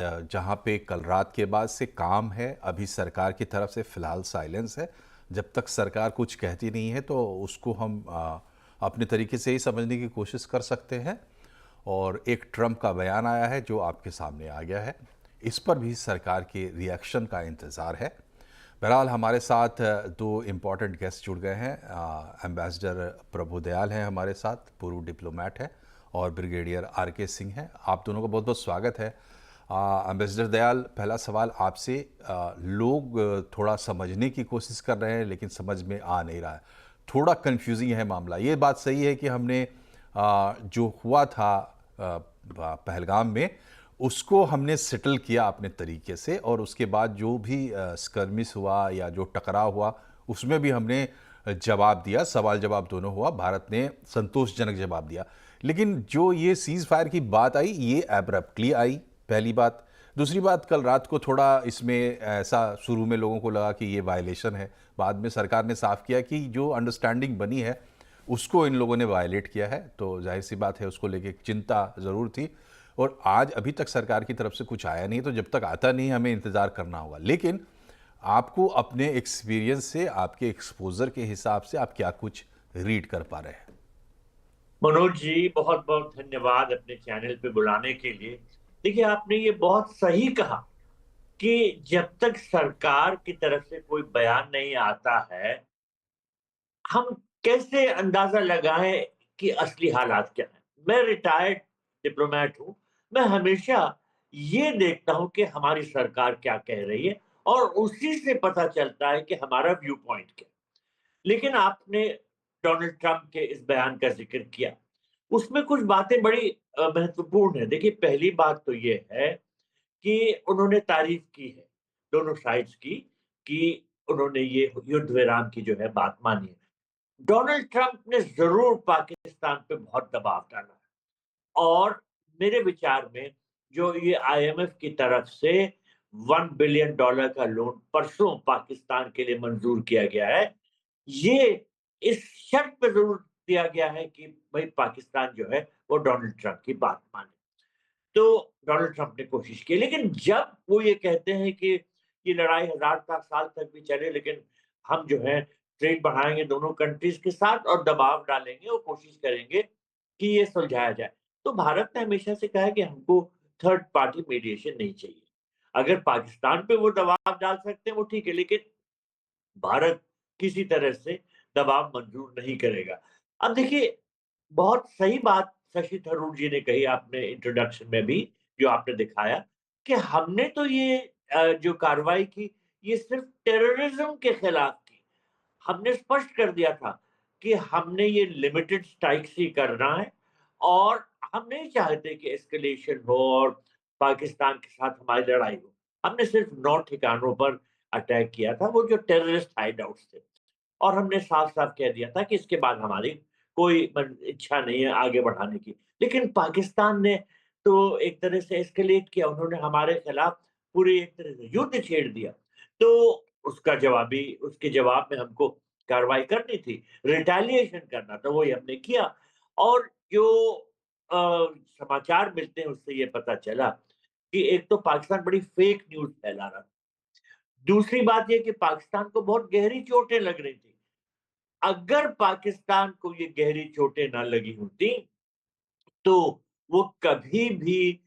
जहाँ पे कल रात के बाद से काम है, अभी सरकार की तरफ से फ़िलहाल साइलेंस है। जब तक सरकार कुछ कहती नहीं है तो उसको हम अपने तरीके से ही समझने की कोशिश कर सकते हैं। और एक ट्रंप का बयान आया है जो आपके सामने आ गया है। इस पर भी सरकार के रिएक्शन का इंतज़ार है। बहरहाल हमारे साथ दो इम्पॉर्टेंट गेस्ट जुड़ गए हैं। एम्बेसडर प्रभु दयाल हैं हमारे साथ, पूर्व डिप्लोमेट हैं, और ब्रिगेडियर आर के सिंह हैं। आप दोनों का बहुत बहुत स्वागत है। एम्बेसडर दयाल, पहला सवाल आपसे। लोग थोड़ा समझने की कोशिश कर रहे हैं लेकिन समझ में आ नहीं रहा है, थोड़ा कन्फ्यूजिंग है मामला। ये बात सही है कि हमने जो हुआ था पहलगाम में, उसको हमने सेटल किया अपने तरीके से, और उसके बाद जो भी स्कर्मिस हुआ या जो टकराव हुआ उसमें भी हमने जवाब दिया, सवाल जवाब दोनों हुआ, भारत ने संतोषजनक जवाब दिया। लेकिन जो ये सीज़ फायर की बात आई, ये एब्रप्टली आई, पहली बात। दूसरी बात, कल रात को थोड़ा इसमें ऐसा शुरू में लोगों को लगा कि ये वायलेशन है। बाद में सरकार ने साफ किया कि जो अंडरस्टैंडिंग बनी है उसको इन लोगों ने वायलेट किया है, तो जाहिर सी बात है उसको लेके चिंता ज़रूर थी। और आज अभी तक सरकार की तरफ से कुछ आया नहीं, तो जब तक आता नहीं हमें इंतज़ार करना होगा। लेकिन आपको अपने एक्सपीरियंस से, आपके एक्सपोजर के हिसाब से, आप क्या कुछ रीड कर पा रहे हैं? मनोज जी, बहुत बहुत धन्यवाद अपने चैनल पे बुलाने के लिए। देखिए, आपने ये बहुत सही कहा कि जब तक सरकार की तरफ से कोई बयान नहीं आता है, हम कैसे अंदाजा लगाएं कि असली हालात क्या है। मैं रिटायर्ड डिप्लोमेट हूं। मैं हमेशा ये देखता हूं कि हमारी सरकार क्या कह रही है और उसी से पता चलता है कि हमारा व्यू पॉइंट क्या है। लेकिन आपने डोनाल्ड ट्रंप के इस बयान का ज़िक्र किया। उसमें कुछ बातें बड़ी महत्वपूर्ण हैं। देखिए, पहली बात तो ये है कि उन्होंने तारीफ़ की है, दोनों साइड्स की, कि उन्होंने ये युद्ध विराम की जो है बात मानी है। डोनाल्ड ट्रंप ने ज़रूर पाकिस्तान पे बहुत दबाव डाला है और मेरे विचार में जो ये आईएमएफ की तरफ से $1 बिलियन का लोन परसों पाकिस्तान के लिए मंज़ूर किया गया है, ये इस शर्त पे ज़रूर दिया गया है कि भई पाकिस्तान जो है वो डोनाल्ड ट्रंप की बात माने। तो डोनाल्ड ट्रंप ने कोशिश की, लेकिन जब वो ये कहते हैं कि ये लड़ाई हज़ार साल तक भी चले, लेकिन हम जो है ट्रेड बढ़ाएँगे दोनों कंट्रीज़ के साथ और दबाव डालेंगे और कोशिश करेंगे कि ये सुलझाया जाए। तो भारत ने हमेशा से कहा है कि हमको थर्ड पार्टी मीडिएशन नहीं चाहिए। अगर पाकिस्तान पे वो दबाव डाल सकते हैं वो ठीक है, लेकिन भारत किसी तरह से दबाव मंज़ूर नहीं करेगा। अब देखिए, बहुत सही बात शशि थरूर जी ने कही आपने इंट्रोडक्शन में भी, जो आपने दिखाया कि हमने तो ये जो कार्रवाई की, ये सिर्फ़ टेररिज़्म के खिलाफ की। हमने स्पष्ट कर दिया था कि हमने ये लिमिटेड स्ट्राइक्स ही करना है और हम नहीं चाहते कि एस्केलेशन हो और पाकिस्तान के साथ हमारी लड़ाई हो। हमने सिर्फ 9 ठिकानों पर अटैक किया था, वो जो टेररिस्ट हाइडआउट्स थे। और हमने साफ-साफ कह दिया था कि इसके बाद हमारी कोई इच्छा नहीं है आगे बढ़ाने की। लेकिन पाकिस्तान ने तो एक तरह से एस्केलेट किया, उन्होंने हमारे खिलाफ पूरी एक तरह से युद्ध छेड़ दिया। तो उसके जवाब में हमको कार्रवाई करनी थी, रिटेलिएशन करना था, वही हमने किया। और जो समाचार मिलते हैं उससे ये पता चला कि एक तो पाकिस्तान बड़ी फेक न्यूज़ फैला रहा था। दूसरी बात ये कि पाकिस्तान को बहुत गहरी चोटें लग रही थी। अगर पाकिस्तान को ये गहरी चोटें ना लगी होती, तो वो कभी भी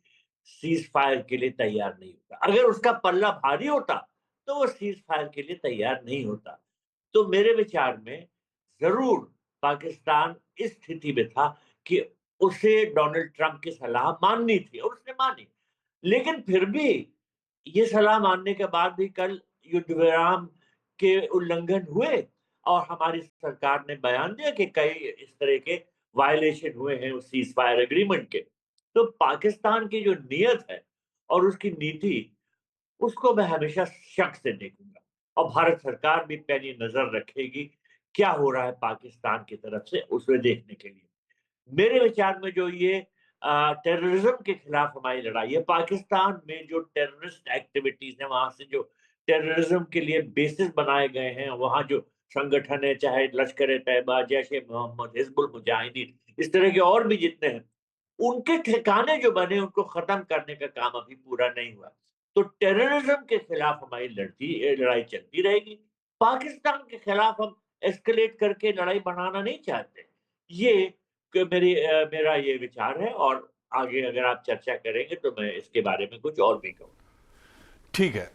सीज़ फायर के लिए तैयार नहीं होता। अगर उसका पल्ला भारी होता, तो वो सीज़ फायर के लिए तैयार नहीं होता। तो मेरे विचार में ज़रूर पाकिस्तान इस स्थिति में था कि उसे डोनाल्ड ट्रंप की सलाह माननी थी और उसने मानी। लेकिन फिर भी ये सलाह मानने के बाद भी कल युद्ध विराम के उल्लंघन हुए और हमारी सरकार ने बयान दिया कि कई इस तरह के वायलेशन हुए हैं उस सीज़ फायर एग्रीमेंट के। तो पाकिस्तान की जो नीयत है और उसकी नीति, उसको मैं हमेशा शक से देखूँगा और भारत सरकार भी पैनी नज़र रखेगी, क्या हो रहा है पाकिस्तान की तरफ से उसे देखने के लिए। मेरे विचार में जो ये टेररिज्म के खिलाफ हमारी लड़ाई है, पाकिस्तान में जो टेररिस्ट एक्टिविटीज़ हैं, वहाँ से जो टेररिज्म के लिए बेसिस बनाए गए हैं, वहाँ जो संगठन है, चाहे लश्कर-ए-तैयबा, जैश-ए-मोहम्मद, हिज़्बुल मुजाहिदीन, इस तरह के और भी जितने हैं, उनके ठिकाने जो बने उनको खत्म करने का काम अभी पूरा नहीं हुआ। तो टेररिज्म के खिलाफ हमारी लड़ाई चलती रहेगी। पाकिस्तान के खिलाफ हम एस्केलेट करके लड़ाई बढ़ाना नहीं चाहते। ये मेरा ये विचार है, और आगे अगर आप चर्चा करेंगे तो मैं इसके बारे में कुछ और भी कहूँगा। ठीक है।